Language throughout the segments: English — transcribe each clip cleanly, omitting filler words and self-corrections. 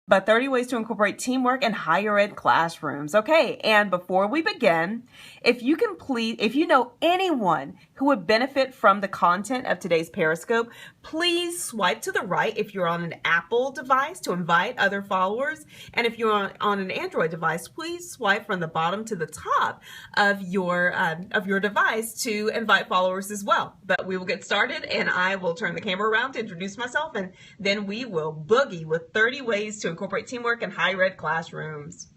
But 30 ways to incorporate teamwork in higher ed classrooms. Okay, and before we begin, if you know anyone who would benefit from the content of today's Periscope, please swipe to the right if you're on an Apple device to invite other followers. And if you're on an Android device, please swipe from the bottom to the top of your device to invite followers as well. But we will get started, and I will turn the camera around to introduce myself, and then we will boogie with 30 ways to incorporate teamwork in higher ed classrooms.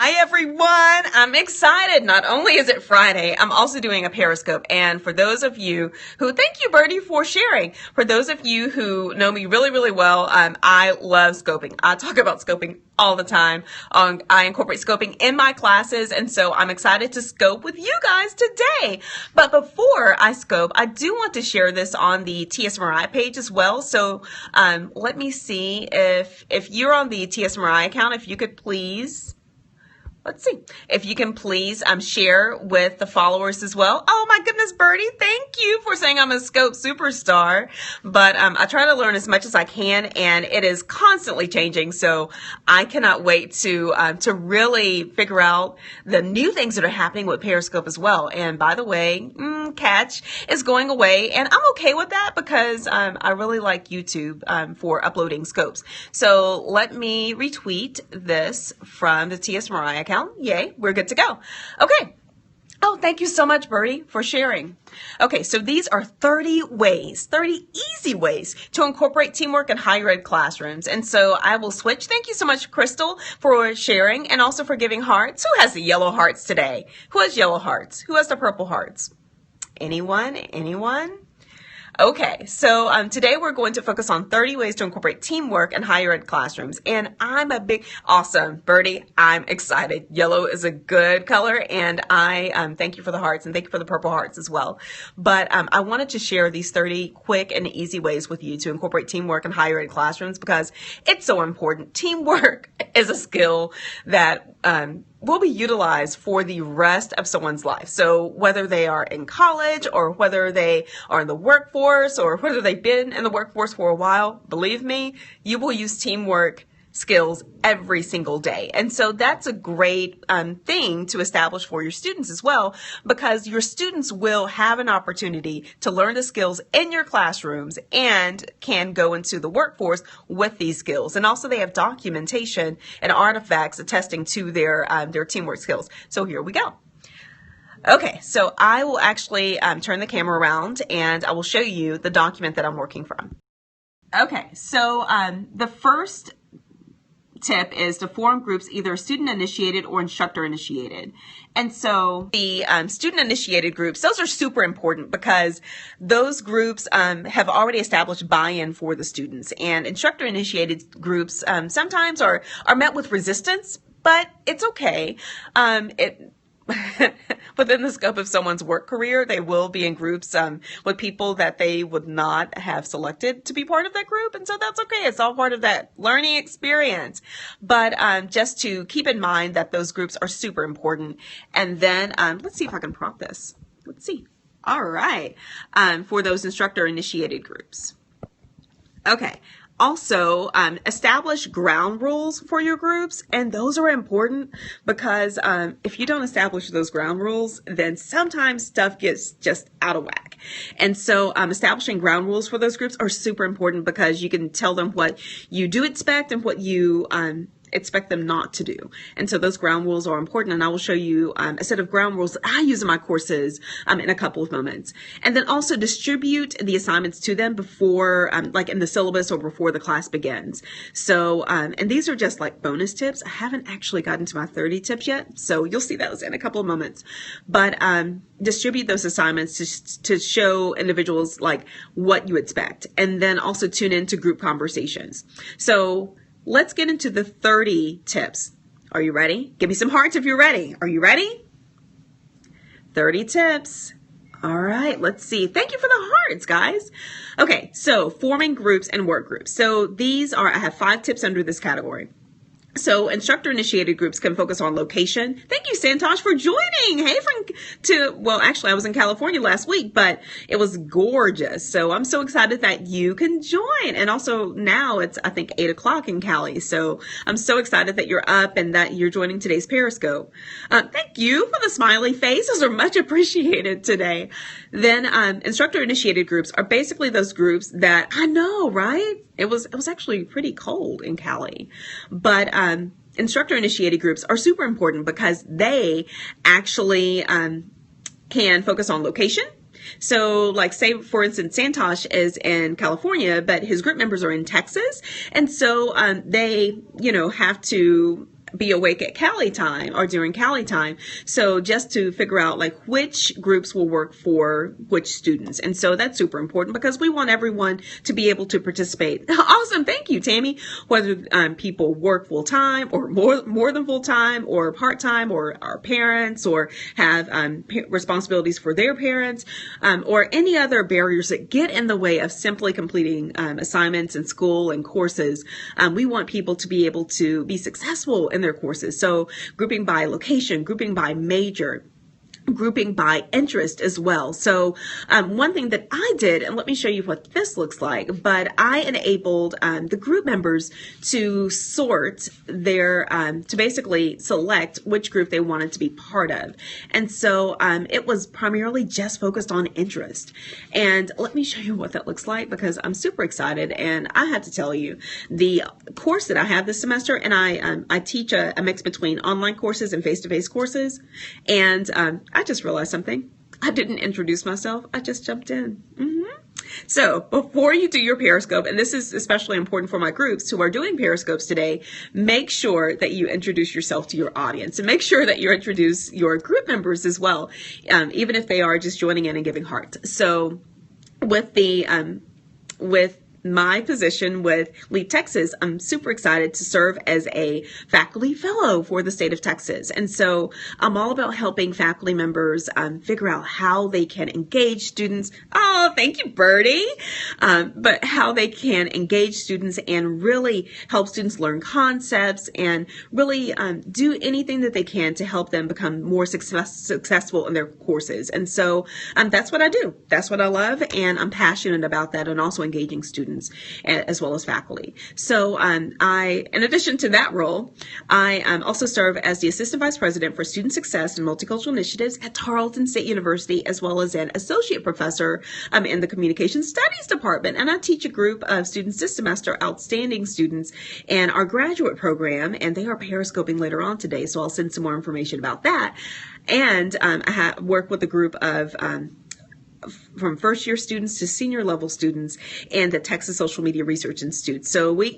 Hi everyone, I'm excited. Not only is it Friday, I'm also doing a Periscope. And for those of you who, thank you Bertie for sharing. For those of you who know me really, really well, I love scoping. I talk about scoping all the time. I incorporate scoping in my classes, and so I'm excited to scope with you guys today. But before I scope, I do want to share this on the TS Mariah page as well. So let me see if you're on the TS Mariah account, if you could please. Let's see if you can please share with the followers as well. Oh my goodness, Bertie, thank you for saying I'm a scope superstar. But I try to learn as much as I can, and it is constantly changing. So I cannot wait to really figure out the new things that are happening with Periscope as well. And by the way, Catch is going away, and I'm okay with that because I really like YouTube for uploading scopes. So let me retweet this from the TS Mariah account. Yay, we're good to go. Okay. Oh, thank you so much, Bertie, for sharing. Okay, so these are 30 easy ways to incorporate teamwork in higher ed classrooms. And so I will switch. Thank you so much, Crystal, for sharing and also for giving hearts. Who has the yellow hearts today? Who has yellow hearts? Who has the purple hearts? Anyone? Anyone? Okay, so today we're going to focus on 30 ways to incorporate teamwork in higher ed classrooms. And I'm awesome, Bertie, I'm excited. Yellow is a good color, and I thank you for the hearts and thank you for the purple hearts as well. But I wanted to share these 30 quick and easy ways with you to incorporate teamwork in higher ed classrooms because it's so important. Teamwork is a skill that will be utilized for the rest of someone's life. So whether they are in college or whether they are in the workforce or whether they've been in the workforce for a while, believe me, you will use teamwork skills every single day. And so that's a great thing to establish for your students as well, because your students will have an opportunity to learn the skills in your classrooms and can go into the workforce with these skills. And also they have documentation and artifacts attesting to their teamwork skills. So here we go. Okay, so I will actually turn the camera around and I will show you the document that I'm working from. Okay, so the first tip is to form groups either student initiated or instructor initiated. And so the student initiated groups, those are super important because those groups have already established buy-in for the students, and instructor initiated groups sometimes are met with resistance, but it's okay. Within the scope of someone's work career, they will be in groups with people that they would not have selected to be part of that group. And so that's okay. It's all part of that learning experience. But just to keep in mind that those groups are super important. And then let's see if I can prompt this. Let's see. All right. For those instructor initiated groups. Okay. Also, establish ground rules for your groups, and those are important because if you don't establish those ground rules, then sometimes stuff gets just out of whack. And so establishing ground rules for those groups are super important because you can tell them what you do expect and what you expect them not to do. And so those ground rules are important, and I will show you a set of ground rules that I use in my courses in a couple of moments. And then also distribute the assignments to them before, like in the syllabus or before the class begins. So, and these are just like bonus tips. I haven't actually gotten to my 30 tips yet, so you'll see those in a couple of moments. But distribute those assignments to show individuals like what you expect, and then also tune into group conversations. So let's get into the 30 tips. Are you ready? Give me some hearts if you're ready. Are you ready? 30 tips. All right, let's see. Thank you for the hearts, guys. Okay, so forming groups and work groups. So these are, I have 5 tips under this category. So instructor-initiated groups can focus on location. Thank you, Santosh, for joining. Hey, well, actually, I was in California last week, but it was gorgeous. So I'm so excited that you can join. And also now it's, I think, 8 o'clock in Cali. So I'm so excited that you're up and that you're joining today's Periscope. Thank you for the smiley face. Those are much appreciated today. Then instructor-initiated groups are basically those groups that, I know, right? It was actually pretty cold in Cali, but instructor-initiated groups are super important because they actually can focus on location. So like say, for instance, Santosh is in California, but his group members are in Texas. And so they, have to be awake at Cali time or during Cali time. So just to figure out like which groups will work for which students. And so that's super important because we want everyone to be able to participate. Awesome. Thank you, Tammy. Whether people work full time or more than full time or part time or are parents or have responsibilities for their parents or any other barriers that get in the way of simply completing assignments in school and courses. We want people to be able to be successful in their courses. So grouping by location, grouping by major, grouping by interest as well. So one thing that I did, and let me show you what this looks like, but I enabled the group members to sort their, to basically select which group they wanted to be part of. And so it was primarily just focused on interest. And let me show you what that looks like because I'm super excited. And I have to tell you, the course that I have this semester, and I teach a mix between online courses and face-to-face courses. And I just realized something. I didn't introduce myself. I just jumped in. So before you do your Periscope, and this is especially important for my groups who are doing Periscopes today, make sure that you introduce yourself to your audience and make sure that you introduce your group members as well, even if they are just joining in and giving hearts. So with my position with LEAP Texas, I'm super excited to serve as a faculty fellow for the state of Texas. And so I'm all about helping faculty members figure out how they can engage students. Oh, thank you, Birdie. But how they can engage students and really help students learn concepts and really do anything that they can to help them become more successful in their courses. And so that's what I do. That's what I love. And I'm passionate about that and also engaging students as well as faculty. So in addition to that role, I also serve as the Assistant Vice President for Student Success and Multicultural Initiatives at Tarleton State University, as well as an Associate Professor in the Communication Studies Department. And I teach a group of students this semester, outstanding students in our graduate program, and they are periscoping later on today, so I'll send some more information about that. And I work with a group of from first year students to senior level students and the Texas Social Media Research Institute. So we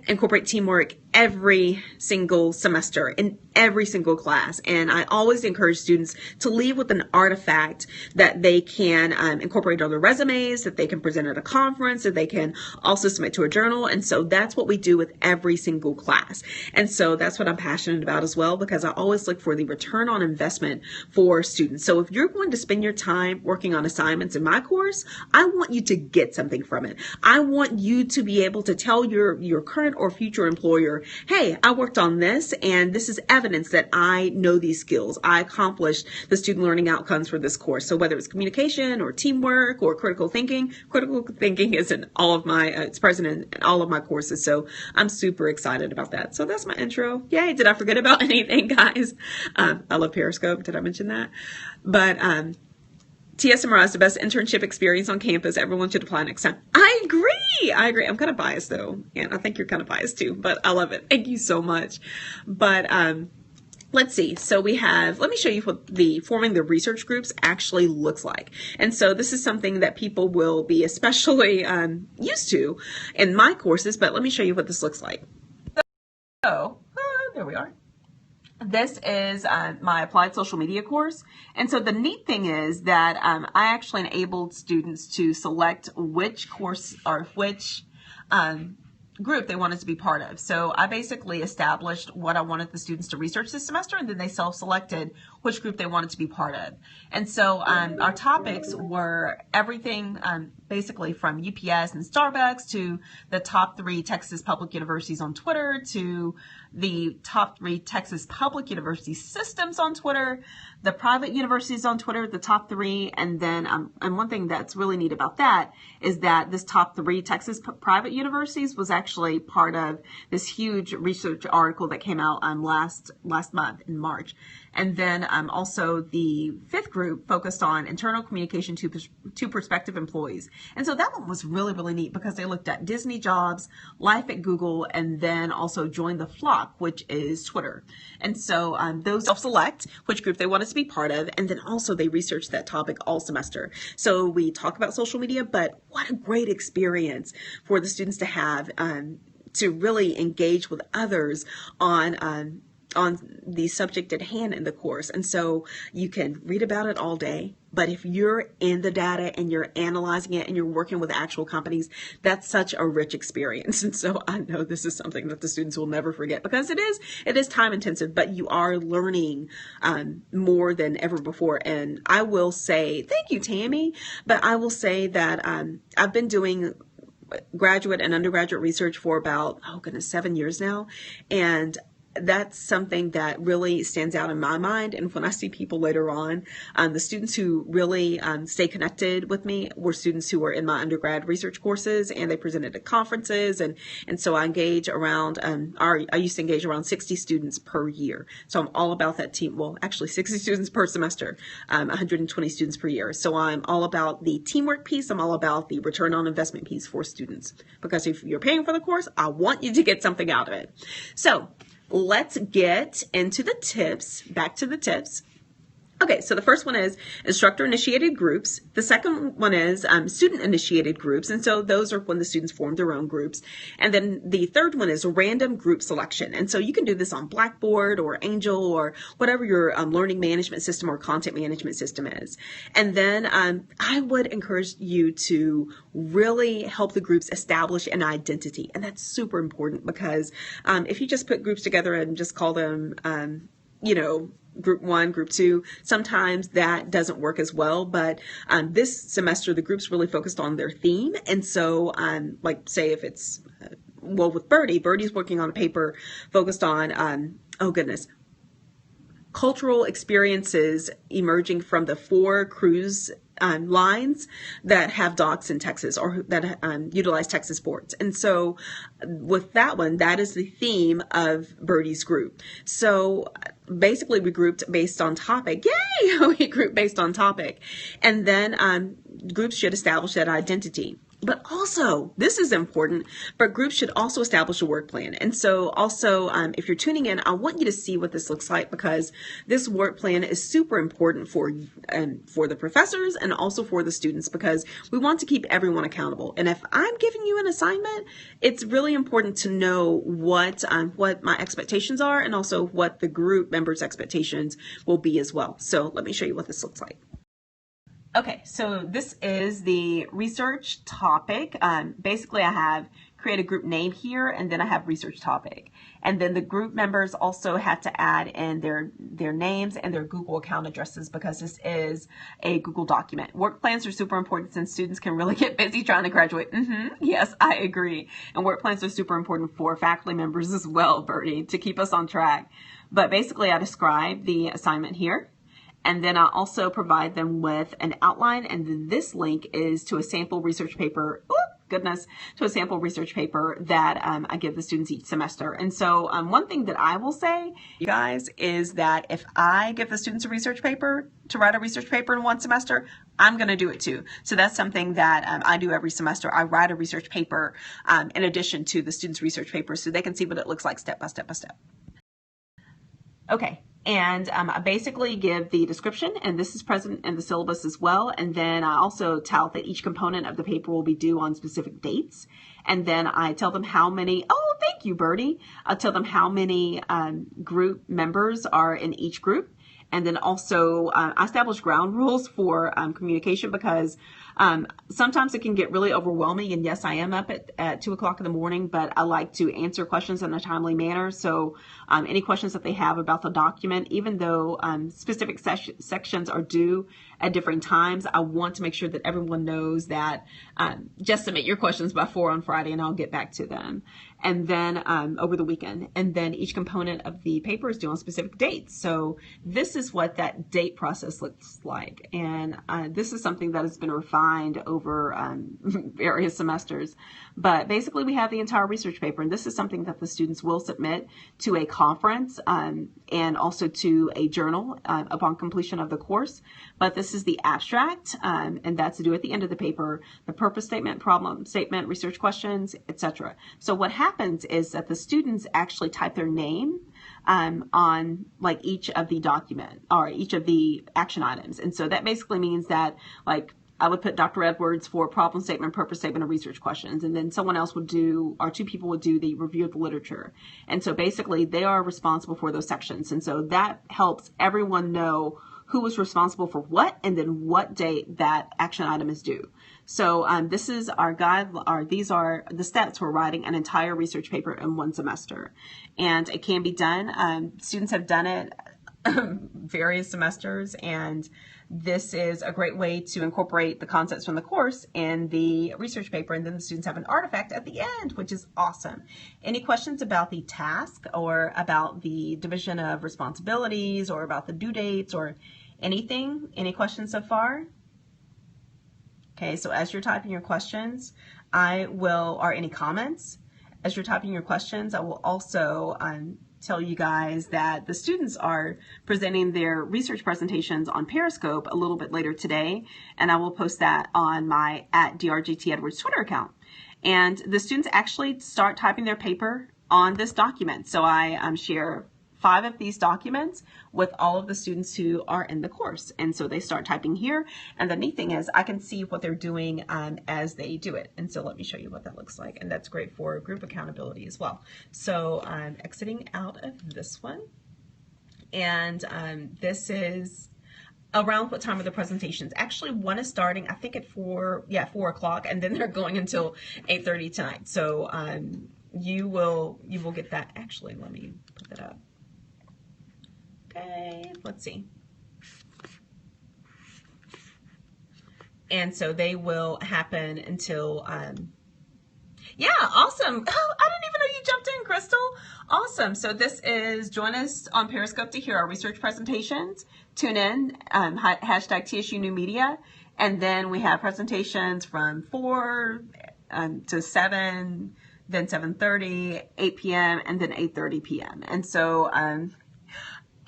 incorporate teamwork every single semester in every single class. And I always encourage students to leave with an artifact that they can incorporate on their resumes, that they can present at a conference, that they can also submit to a journal. And so that's what we do with every single class. And so that's what I'm passionate about as well, because I always look for the return on investment for students. So if you're going to spend your time working on assignments in my course, I want you to get something from it. I want you to be able to tell your current or future employer, hey, I worked on this and this is evidence that I know these skills. I accomplished the student learning outcomes for this course. So whether it's communication or teamwork or critical thinking is in all of my, it's present in all of my courses. So I'm super excited about that. So that's my intro. Yay. Did I forget about anything, guys? I love Periscope. Did I mention that? But TSMRI is the best internship experience on campus. Everyone should apply next time. I agree. I'm kind of biased though. And I think you're kind of biased too, but I love it. Thank you so much. But let's see. So we have, let me show you what the forming the research groups actually looks like. And so this is something that people will be especially used to in my courses, but let me show you what this looks like. So there we are. This is my applied social media course. And so the neat thing is that I actually enabled students to select which course or which group they wanted to be part of. So I basically established what I wanted the students to research this semester, and then they self-selected which group they wanted to be part of. And so our topics were everything basically from UPS and Starbucks to the top 3 Texas public universities on Twitter to the top 3 Texas public university systems on Twitter, the private universities on Twitter, the top 3, and then and one thing that's really neat about that is that this top 3 Texas private universities was actually part of this huge research article that came out last month in March. And then also the 5th group focused on internal communication to prospective employees. And so that one was really, really neat because they looked at Disney jobs, life at Google, and then also join the flock, which is Twitter. And so those self-select which group they want us to be part of. And then also they researched that topic all semester. So we talk about social media, but what a great experience for the students to have to really engage with others on the subject at hand in the course. And so you can read about it all day, but if you're in the data and you're analyzing it and you're working with actual companies, that's such a rich experience. And so I know this is something that the students will never forget because it is time intensive, but you are learning more than ever before. And I will say, thank you, Tammy, but I will say that I've been doing graduate and undergraduate research for about, 7 years now. And that's something that really stands out in my mind. And when I see people later on, the students who really stay connected with me were students who were in my undergrad research courses, and they presented at conferences. And so I engage around, I used to engage around 60 students per year. So I'm all about that team. Well, actually 60 students per semester, 120 students per year. So I'm all about the teamwork piece. I'm all about the return on investment piece for students, because if you're paying for the course, I want you to get something out of it. So let's get into the tips, back to the tips. Okay, so the first one is instructor-initiated groups. The second one is student-initiated groups, and so those are when the students form their own groups. And then the third one is random group selection, and so you can do this on Blackboard or Angel or whatever your learning management system or content management system is. And then I would encourage you to really help the groups establish an identity, and that's super important because if you just put groups together and just call them, group 1, group 2, sometimes that doesn't work as well. But this semester, the groups really focused on their theme. And so, like say if it's, with Birdie's working on a paper focused on, cultural experiences emerging from the 4 cruise lines that have docks in Texas or that utilize Texas ports. And so with that one, that is the theme of Birdie's group. So basically we grouped based on topic. Yay! We grouped based on topic. And then groups should establish that identity. But also, this is important, but groups should also establish a work plan. And so also, if you're tuning in, I want you to see what this looks like, because this work plan is super important for the professors and also for the students, because we want to keep everyone accountable. And if I'm giving you an assignment, it's really important to know what my expectations are and also what the group members' expectations will be as well. So let me show you what this looks like. Okay, so this is the research topic. Basically, I have create a group name here, and then I have research topic. And then the group members also had to add in their names and their Google account addresses, because this is a Google document. Work plans are super important since students can really get busy trying to graduate. Yes, I agree. And work plans are super important for faculty members as well, Birdie, to keep us on track. But basically, I describe the assignment here. And then I also provide them with an outline, and then this link is to a sample research paper, to a sample research paper that I give the students each semester. And so one thing that I will say, you guys, is that if I give the students a research paper, to write a research paper in one semester, I'm going to do it too. So that's something that I do every semester. I write a research paper in addition to the students' research paper, so they can see what it looks like step by step by step. Okay. And I basically give the description, and this is present in the syllabus as well. And then I also tout that each component of the paper will be due on specific dates. And then I tell them how many, thank you, Birdie. I'll tell them how many group members are in each group. And then also I establish ground rules for communication, because sometimes it can get really overwhelming. And yes, I am up at 2 o'clock in the morning, but I like to answer questions in a timely manner. So any questions that they have about the document, even though specific sections are due at different times. I want to make sure that everyone knows that just submit your questions by 4 on Friday and I'll get back to them. And then over the weekend. And then each component of the paper is due on specific dates. So this is what that date process looks like. And this is something that has been refined over various semesters. But basically we have the entire research paper, and this is something that the students will submit to a conference and also to a journal upon completion of the course. But this is the abstract, and that's due at the end of the paper, the purpose statement, problem statement, research questions, etc. So what happens is that the students actually type their name on like each of the document or each of the action items. And so that basically means that, like, I would put Dr. Edwards for problem statement, purpose statement, and research questions. And then someone else would do, or 2 people would do the review of the literature. And so basically they are responsible for those sections. And so that helps everyone know who was responsible for what and then what date that action item is due. So this is our guide, or these are the steps for writing an entire research paper in 1 semester. And it can be done. Students have done it various semesters, and this is a great way to incorporate the concepts from the course in the research paper, and then the students have an artifact at the end, which is awesome. Any questions about the task or about the division of responsibilities or about the due dates or anything? Any questions so far? Okay, so as you're typing your questions, or any comments, as you're typing your questions, I will also tell you guys that the students are presenting their research presentations on Periscope a little bit later today, and I will post that on my @DRGTEdwards Twitter account. And the students actually start typing their paper on this document. So I share 5 of these documents with all of the students who are in the course. And so they start typing here. And the neat thing is I can see what they're doing as they do it. And so let me show you what that looks like. And that's great for group accountability as well. So I'm exiting out of this one. And this is around what time are the presentations? Actually, one is starting, I think at 4 o'clock, and then they're going until 8:30 tonight. So you will get that. Actually, let me put that up. Okay, let's see. And so they will happen until, yeah, awesome. Oh, I didn't even know you jumped in, Crystal. Awesome. So this is, join us on Periscope to hear our research presentations. Tune in, hashtag TSU New Media. And then we have presentations from 4 to 7, then 7:30, 8 p.m., and then 8:30 p.m. And so,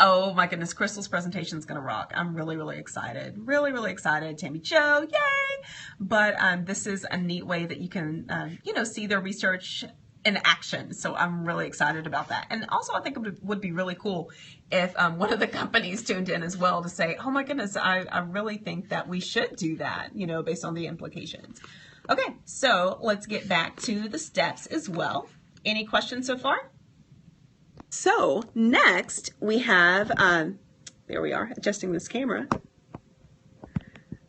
oh my goodness, Crystal's presentation is going to rock. I'm really, really excited. Really, really excited. Tammy Jo, yay! But this is a neat way that you can, see their research in action. So I'm really excited about that. And also I think it would be really cool if one of the companies tuned in as well to say, oh my goodness, I really think that we should do that, based on the implications. Okay, so let's get back to the steps as well. Any questions so far? So next we have, there we are, adjusting this camera.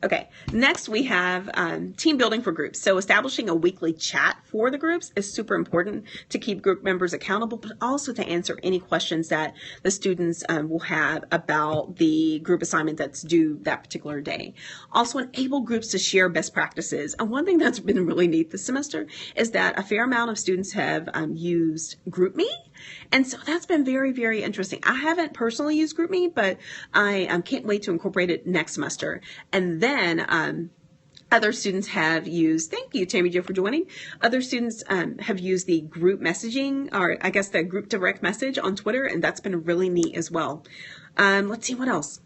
Okay, next we have team building for groups. So establishing a weekly chat for the groups is super important to keep group members accountable, but also to answer any questions that the students will have about the group assignment that's due that particular day. Also enable groups to share best practices. And one thing that's been really neat this semester is that a fair amount of students have used GroupMe. And so that's been very, very interesting. I haven't personally used GroupMe, but I can't wait to incorporate it next semester. And then other students have used, thank you, Tammy Jo, for joining. Other students have used the group messaging, or I guess the group direct message on Twitter, and that's been really neat as well. Let's see what else.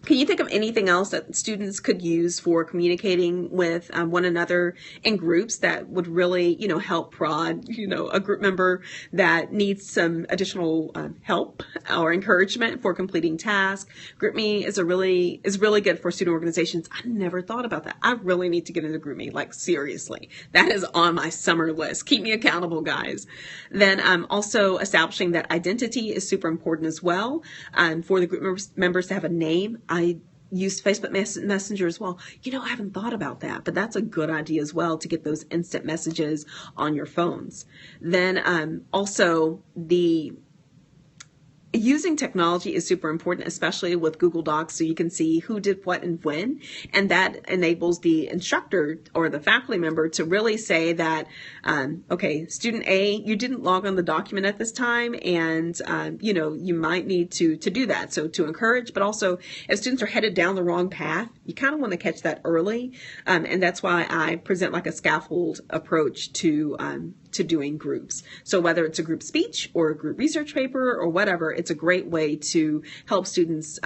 Can you think of anything else that students could use for communicating with one another in groups that would really, help prod, a group member that needs some additional help or encouragement for completing tasks? GroupMe is really good for student organizations. I never thought about that. I really need to get into GroupMe, like seriously. That is on my summer list. Keep me accountable, guys. Then also establishing that identity is super important as well. For the group members to have a name. I use Facebook Messenger as well. I haven't thought about that, but that's a good idea as well to get those instant messages on your phones. Then also Using technology is super important, especially with Google Docs, so you can see who did what and when, and that enables the instructor or the faculty member to really say that, okay, student A, you didn't log on the document at this time, and you might need to do that. So to encourage, but also if students are headed down the wrong path, you kind of want to catch that early, and that's why I present like a scaffold approach to doing groups. So whether it's a group speech or a group research paper or whatever, it's a great way to help students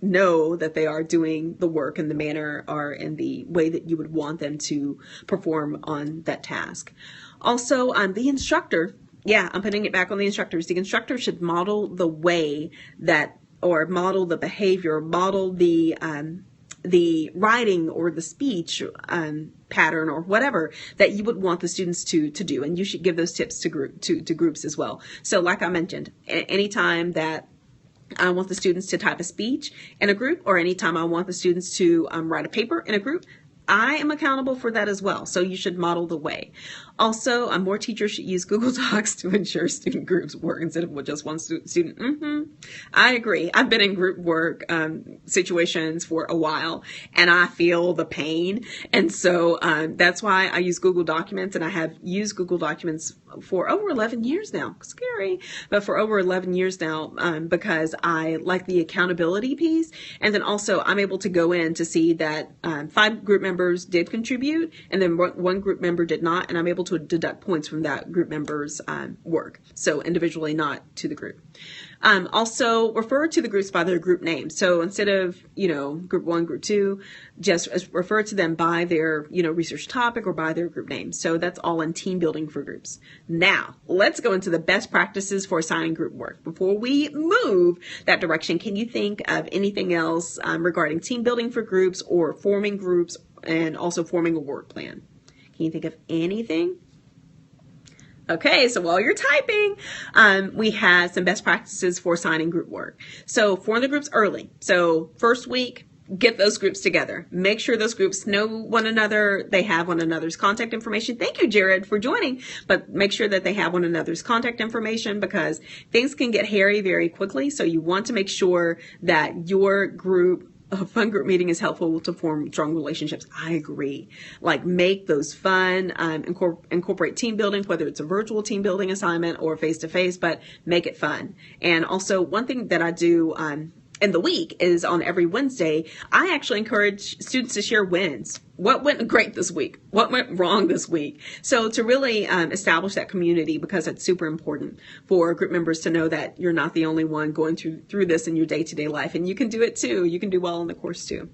know that they are doing the work in the manner or in the way that you would want them to perform on that task. Also, the instructor, I'm putting it back on the instructors. The instructor should model the way that, or model the behavior, model the writing or the speech pattern or whatever that you would want the students to do, and you should give those tips to groups as well. So like I mentioned, anytime that I want the students to type a speech in a group, or anytime I want the students to write a paper in a group, I am accountable for that as well. So you should model the way. Also, more teachers should use Google Docs to ensure student groups work instead of with just one student. I agree. I've been in group work situations for a while, and I feel the pain. And so that's why I use Google Documents, and I have used Google Documents for over 11 years now. Scary, but for over 11 years now, because I like the accountability piece. And then also I'm able to go in to see that 5 group members did contribute, and then one group member did not, and I'm able to deduct points from that group member's work. So individually, not to the group. Also refer to the groups by their group name. So instead of, group 1, group 2, just refer to them by their, research topic or by their group name. So that's all in team building for groups. Now, let's go into the best practices for assigning group work. Before we move that direction, can you think of anything else regarding team building for groups or forming groups and also forming a work plan? Can you think of anything? Okay, so while you're typing, we have some best practices for assigning group work. So form the groups early. So first week, get those groups together. Make sure those groups know one another. They have one another's contact information. Thank you, Jared, for joining. But make sure that they have one another's contact information, because things can get hairy very quickly. So you want to make sure that your group, a fun group meeting, is helpful to form strong relationships. I agree. Like, make those fun, incorporate team building, whether it's a virtual team building assignment or face-to-face, but make it fun. And also, one thing that I do in the week is on every Wednesday, I actually encourage students to share wins. What went great this week? What went wrong this week? So to really establish that community, because it's super important for group members to know that you're not the only one going through this in your day-to-day life, and you can do it too. You can do well in the course too.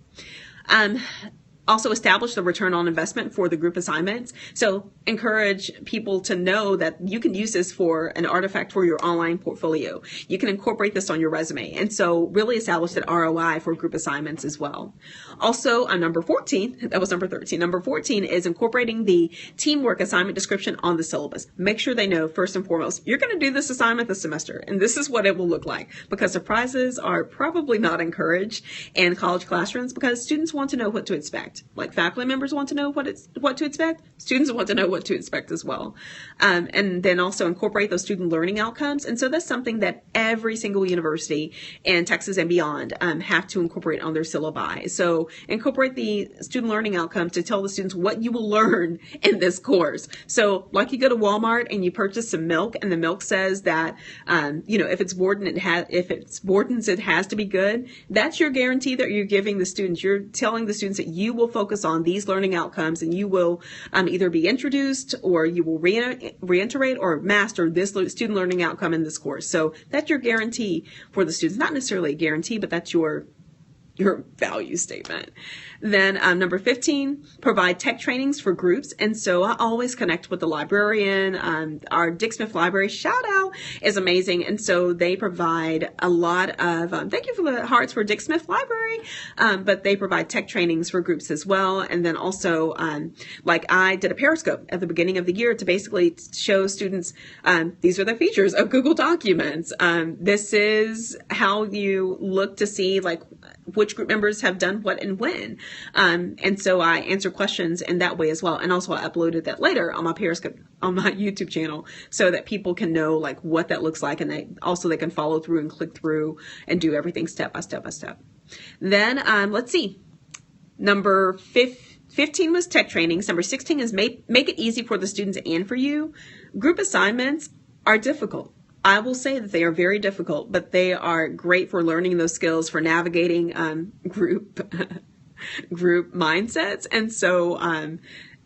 Also establish the return on investment for the group assignments. So encourage people to know that you can use this for an artifact for your online portfolio. You can incorporate this on your resume. And so really establish that ROI for group assignments as well. Also, number 14, that was number 13. Number 14 is incorporating the teamwork assignment description on the syllabus. Make sure they know, first and foremost, you're going to do this assignment this semester, and this is what it will look like, because surprises are probably not encouraged in college classrooms, because students want to know what to expect. Like faculty members want to know what to expect, students want to know what to expect as well. And then also incorporate those student learning outcomes. And so that's something that every single university in Texas and beyond have to incorporate on their syllabi. So incorporate the student learning outcomes to tell the students what you will learn in this course. So like, you go to Walmart and you purchase some milk, and the milk says that, if it's Borden's, it has to be good. That's your guarantee that you're giving the students. You're telling the students that you will focus on these learning outcomes, and you will either be introduced, or you will reiterate or master this student learning outcome in this course. So that's your guarantee for the students. Not necessarily a guarantee, but that's your value statement. Then number 15, provide tech trainings for groups. And so I always connect with the librarian. Our Dick Smith Library shout out is amazing. And so they provide a lot of, thank you for the hearts for Dick Smith Library, but they provide tech trainings for groups as well. And then also, like, I did a Periscope at the beginning of the year to basically show students, these are the features of Google Documents. This is how you look to see, like, which group members have done what and when. And so I answer questions in that way as well. And also I uploaded that later on my Periscope, on my YouTube channel, so that people can know like what that looks like. And they can follow through and click through and do everything step by step by step. Then let's see. Number 15 was tech trainings. Number 16 is make it easy for the students and for you. Group assignments are difficult. I will say that they are very difficult, but they are great for learning those skills, for navigating group mindsets. And so,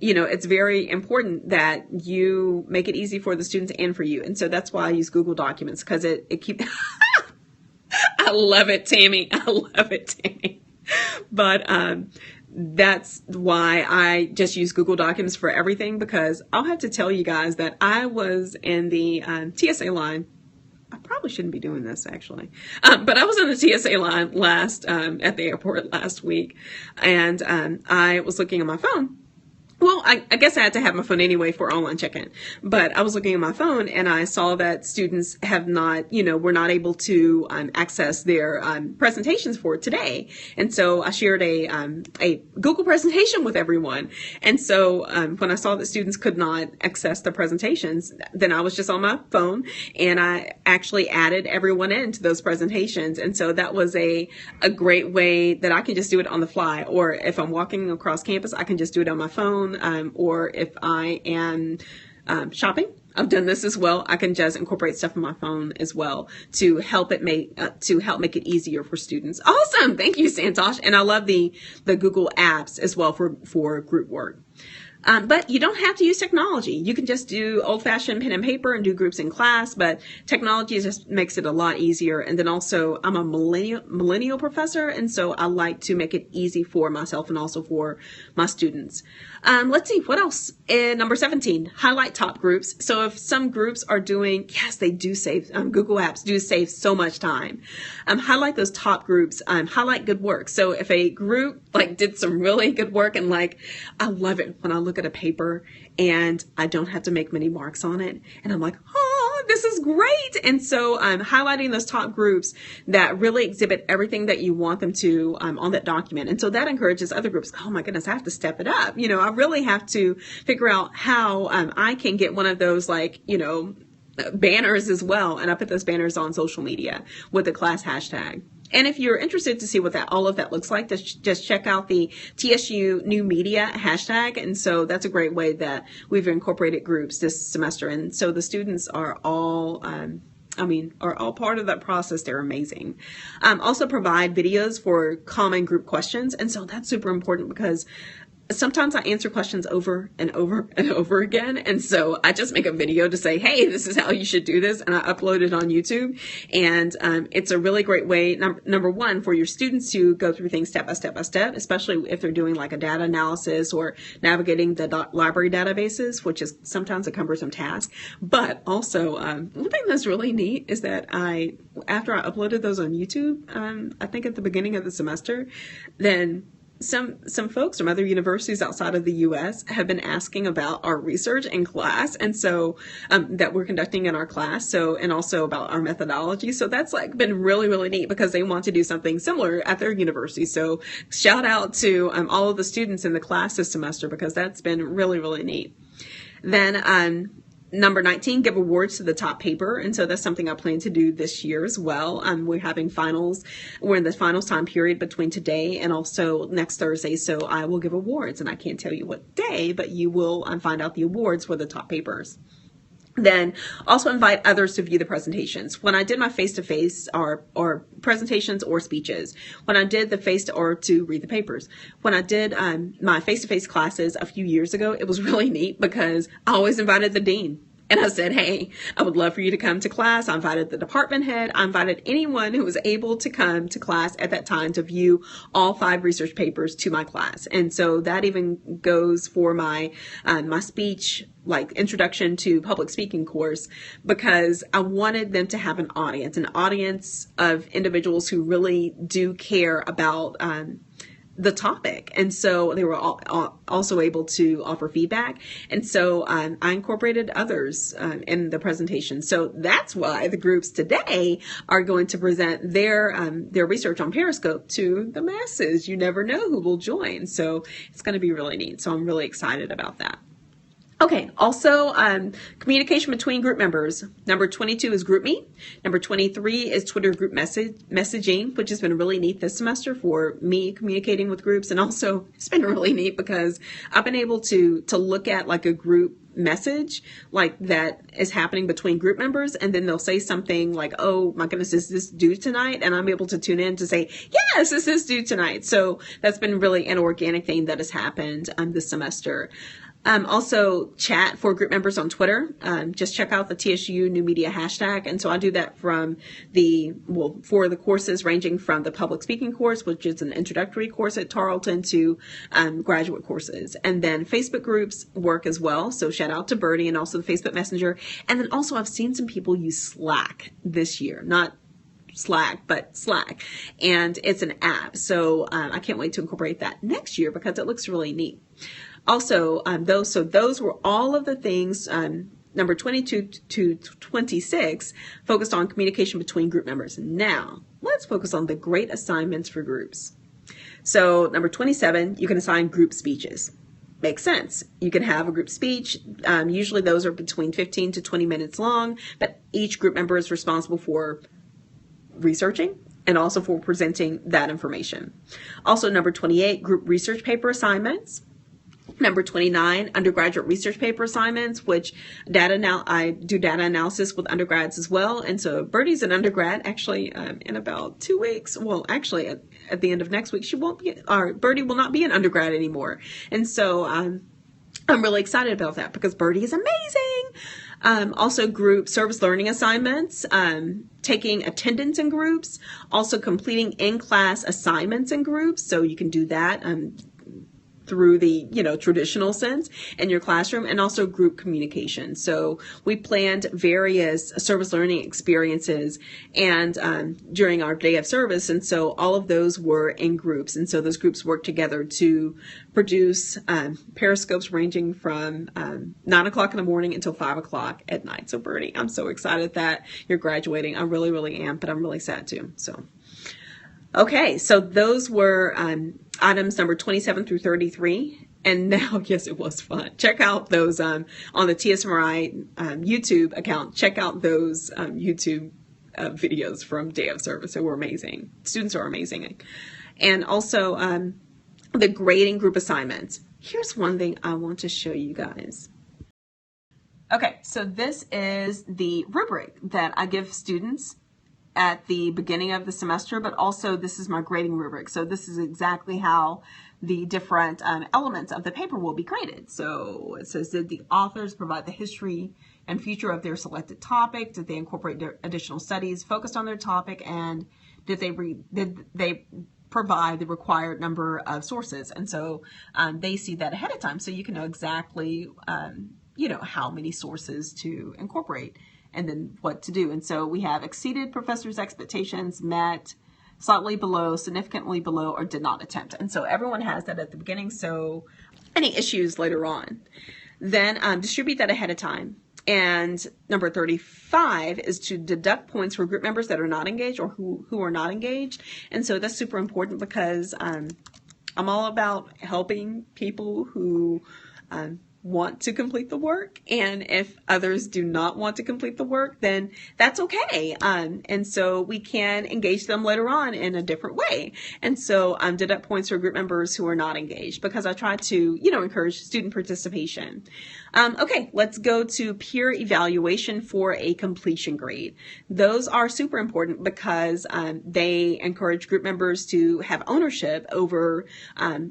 it's very important that you make it easy for the students and for you. And so that's why I use Google Documents, because it keeps, I love it, Tammy. I love it, Tammy. But, that's why I just use Google Documents for everything, because I'll have to tell you guys that I was in the TSA line. I probably shouldn't be doing this actually, but I was in the TSA line at the airport last week, and I was looking at my phone. Well, I guess I had to have my phone anyway for online check-in, but I was looking at my phone and I saw that students have not, were not able to access their presentations for today. And so I shared a Google presentation with everyone. And so when I saw that students could not access their presentations, then I was just on my phone and I actually added everyone into those presentations. And so that was a great way that I can just do it on the fly, or if I'm walking across campus, I can just do it on my phone. Or if I am shopping, I've done this as well. I can just incorporate stuff on my phone as well to help make it easier for students. Awesome, thank you, Santosh. And I love the Google apps as well for group work. But you don't have to use technology. You can just do old-fashioned pen and paper and do groups in class, but technology just makes it a lot easier. And then also, I'm a millennial professor, and so I like to make it easy for myself and also for my students. Let's see, what else? Number 17, highlight top groups. So if some groups are doing, yes, they do save, Google Apps do save so much time. Highlight those top groups, highlight good work. So if a group did some really good work, and I love it when I look at a paper and I don't have to make many marks on it, and I'm like, oh, this is great. And so highlighting those top groups that really exhibit everything that you want them to on that document. And so that encourages other groups. Oh my goodness, I have to step it up. I really have to figure out how I can get one of those banners as well. And I put those banners on social media with the class hashtag. And if you're interested to see what all of that looks like, just check out the TSU New Media hashtag. And so that's a great way that we've incorporated groups this semester. And so the students are all part of that process. They're amazing. Also provide videos for common group questions. And so that's super important, because sometimes I answer questions over and over and over again. And so I just make a video to say, hey, this is how you should do this. And I upload it on YouTube. And it's a really great way, number one, for your students to go through things step by step by step, especially if they're doing a data analysis or navigating the library databases, which is sometimes a cumbersome task. But also, one thing that's really neat is that after I uploaded those on YouTube, I think at the beginning of the semester, then some folks from other universities outside of the U.S. have been asking about our research in class, and so that we're conducting in our class. So, and also about our methodology. So that's been really, really neat, because they want to do something similar at their university. So shout out to all of the students in the class this semester, because that's been really, really neat. Then number 19, give awards to the top paper. And so that's something I plan to do this year as well. We're having finals. We're in the finals time period between today and also next Thursday. So I will give awards, and I can't tell you what day, but you will find out the awards for the top papers. Then also invite others to view the presentations. When I did my face-to-face or presentations or speeches, when I did the or to read the papers, when I did my face-to-face classes a few years ago, it was really neat, because I always invited the dean. And I said, hey, I would love for you to come to class. I invited the department head. I invited anyone who was able to come to class at that time to view all 5 research papers to my class. And so that even goes for my speech, introduction to public speaking course, because I wanted them to have an audience of individuals who really do care about the topic. And so they were also able to offer feedback. And so I incorporated others in the presentation. So that's why the groups today are going to present their research on Periscope to the masses. You never know who will join. So it's going to be really neat. So I'm really excited about that. Okay, also communication between group members. Number 22 is GroupMe. Number 23 is Twitter group messaging, which has been really neat this semester for me communicating with groups. And also it's been really neat because I've been able to look at like a group message like that is happening between group members, and then they'll say something like, oh my goodness, is this due tonight? And I'm able to tune in to say, yes, this is due tonight. So that's been really an organic thing that has happened this semester. Also chat for group members on Twitter. Just check out the TSU New Media hashtag. And so I do that from for the courses ranging from the public speaking course, which is an introductory course at Tarleton, to graduate courses. And then Facebook groups work as well. So shout out to Birdie and also the Facebook Messenger. And then also I've seen some people use Slack this year, not Slack, but Slack. And it's an app. So I can't wait to incorporate that next year because it looks really neat. Also, those were all of the things, number 22 to 26, focused on communication between group members. Now, let's focus on the great assignments for groups. So, number 27, you can assign group speeches. Makes sense. You can have a group speech. Usually those are between 15 to 20 minutes long, but each group member is responsible for researching and also for presenting that information. Also, number 28, group research paper assignments. Number 29, undergraduate research paper assignments, which I do data analysis with undergrads as well. And so Birdie's an undergrad actually in about 2 weeks. Well, actually at the end of next week, Birdie will not be an undergrad anymore. And so I'm really excited about that because Birdie is amazing. Also group service learning assignments, taking attendance in groups, also completing in-class assignments in groups. So you can do that through the, traditional sense in your classroom, and also group communication. So we planned various service learning experiences and during our day of service. And so all of those were in groups. And so those groups worked together to produce periscopes ranging from 9 o'clock in the morning until 5 o'clock at night. So Birdie, I'm so excited that you're graduating. I really, really am, but I'm really sad too. So, okay. So those were items number 27 through 33. And now, yes, it was fun. Check out those on the TSMRI YouTube account. Check out those YouTube videos from Day of Service. They were amazing. Students are amazing. And also the grading group assignments. Here's one thing I want to show you guys. Okay, so this is the rubric that I give students at the beginning of the semester, but also this is my grading rubric. So this is exactly how the different elements of the paper will be graded. So it says, did the authors provide the history and future of their selected topic? Did they incorporate their additional studies focused on their topic? And did they provide the required number of sources? And so they see that ahead of time, so you can know exactly how many sources to incorporate and then what to do. And so we have exceeded professors' expectations, met, slightly below, significantly below, or did not attempt. And so everyone has that at the beginning, so any issues later on. Then distribute that ahead of time. And number 35 is to deduct points for group members that are not engaged or who are not engaged. And so that's super important because I'm all about helping people who want to complete the work. And if others do not want to complete the work, then that's okay. And so we can engage them later on in a different way. And so deduct points for group members who are not engaged because I try to, encourage student participation. Okay, let's go to peer evaluation for a completion grade. Those are super important because they encourage group members to have ownership over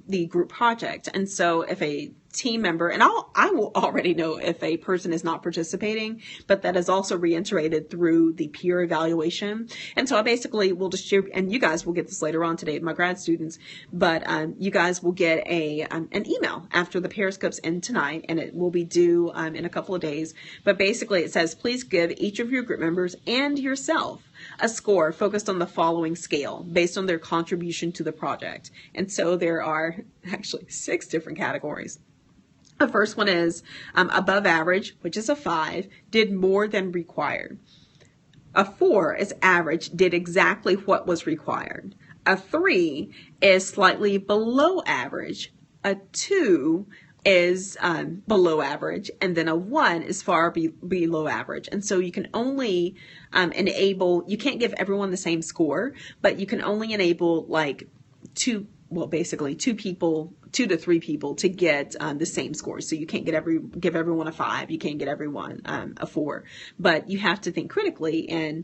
the group project. And so if a team member, and I will already know if a person is not participating, but that is also reiterated through the peer evaluation. And so I basically will distribute, and you guys will get this later on today, my grad students, but you guys will get an email after the Periscopes end tonight, and it will be due in a couple of days. But basically it says, please give each of your group members and yourself a score focused on the following scale based on their contribution to the project. And so there are actually 6 different categories. The first one is above average, which is a 5, did more than required. A 4 is average, did exactly what was required. A 3 is slightly below average. A 2 is below average, and then a 1 is far below average. And so you can only you can't give everyone the same score, but you can only enable like basically 2 to 3 people to get the same score. So you can't give everyone a 5. You can't get everyone a 4. But you have to think critically in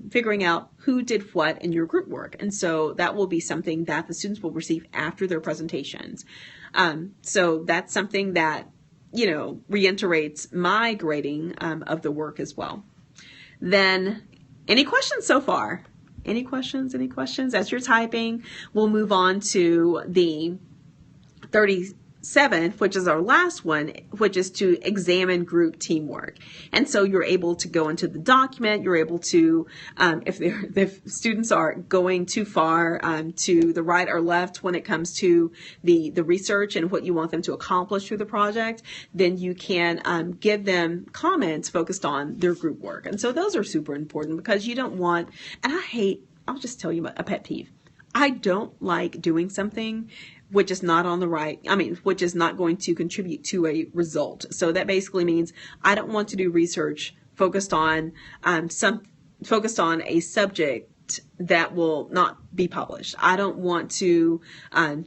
figuring out who did what in your group work. And so that will be something that the students will receive after their presentations. So that's something that, reiterates my grading of the work as well. Then, any questions so far? Any questions? Any questions? As you're typing, we'll move on to the 37th, which is our last one, which is to examine group teamwork. And so you're able to go into the document. You're able to, if students are going too far to the right or left when it comes to the research and what you want them to accomplish through the project, then you can give them comments focused on their group work. And so those are super important because you don't want, and I'll just tell you a pet peeve. I don't like doing something which is not which is not going to contribute to a result. So that basically means I don't want to do research focused on a subject that will not be published. I don't want to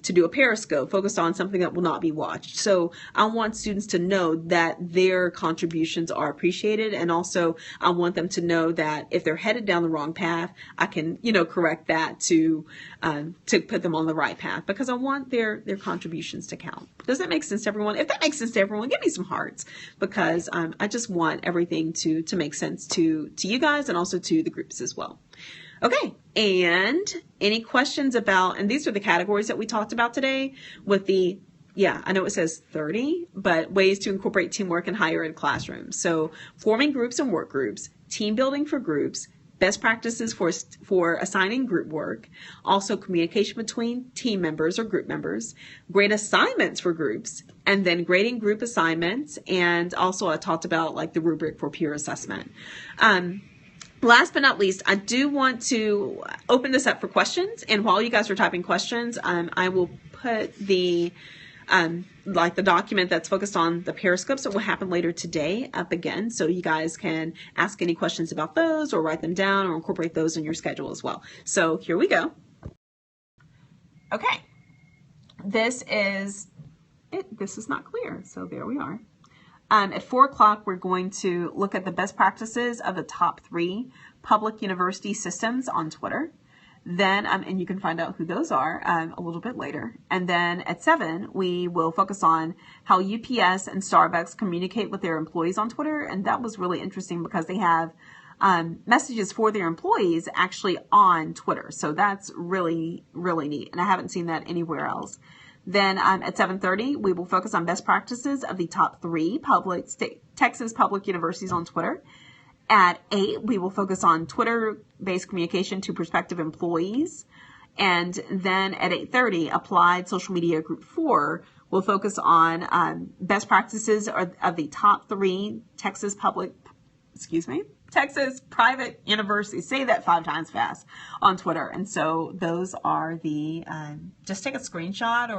do a Periscope focused on something that will not be watched. So I want students to know that their contributions are appreciated, and also I want them to know that if they're headed down the wrong path, I can correct that to put them on the right path, because I want their contributions to count. Does that make sense to everyone? If that makes sense to everyone, give me some hearts, because I just want everything to make sense to you guys and also to the groups as well. Okay, and any questions about, and these are the categories that we talked about today with I know it says 30, but ways to incorporate teamwork in higher ed classrooms. So forming groups and work groups, team building for groups, best practices for assigning group work, also communication between team members or group members, grade assignments for groups, and then grading group assignments. And also I talked about like the rubric for peer assessment. Last but not least, I do want to open this up for questions. And while you guys are typing questions, I will put the document that's focused on the Periscopes that will happen later today up again. So you guys can ask any questions about those or write them down or incorporate those in your schedule as well. So here we go. Okay. This is not clear. So there we are. At 4 o'clock, we're going to look at the best practices of the top 3 public university systems on Twitter. Then, and you can find out who those are a little bit later. And then at 7, we will focus on how UPS and Starbucks communicate with their employees on Twitter. And that was really interesting because they have messages for their employees actually on Twitter. So that's really, really neat. And I haven't seen that anywhere else. Then at 7:30, we will focus on best practices of the top 3 Texas public universities on Twitter. At 8, we will focus on Twitter-based communication to prospective employees. And then at 8:30, Applied Social Media Group 4 will focus on best practices of the top 3 Texas private universities. Say that 5 times fast on Twitter. And so those are just take a screenshot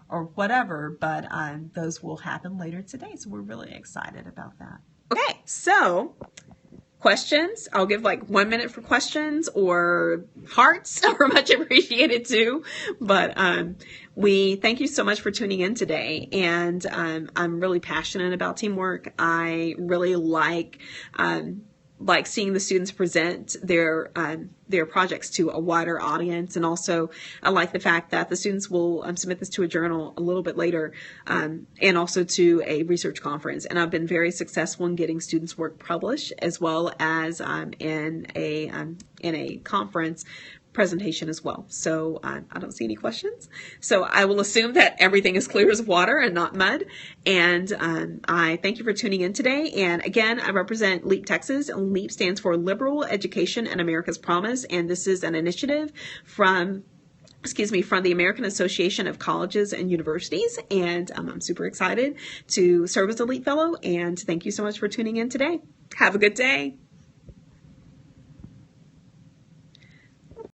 or whatever, but those will happen later today. So we're really excited about that. Okay, so questions. I'll give like 1 minute for questions, or hearts are much appreciated too. But we thank you so much for tuning in today. And I'm really passionate about teamwork. I really like like seeing the students present their projects to a wider audience. And also I like the fact that the students will submit this to a journal a little bit later, and also to a research conference. And I've been very successful in getting students' work published, as well as in a conference presentation as well. So I don't see any questions. So I will assume that everything is clear as water and not mud. And I thank you for tuning in today. And again, I represent LEAP Texas, and LEAP stands for Liberal Education and America's Promise. And this is an initiative from the American Association of Colleges and Universities. And I'm super excited to serve as a LEAP Fellow. And thank you so much for tuning in today. Have a good day.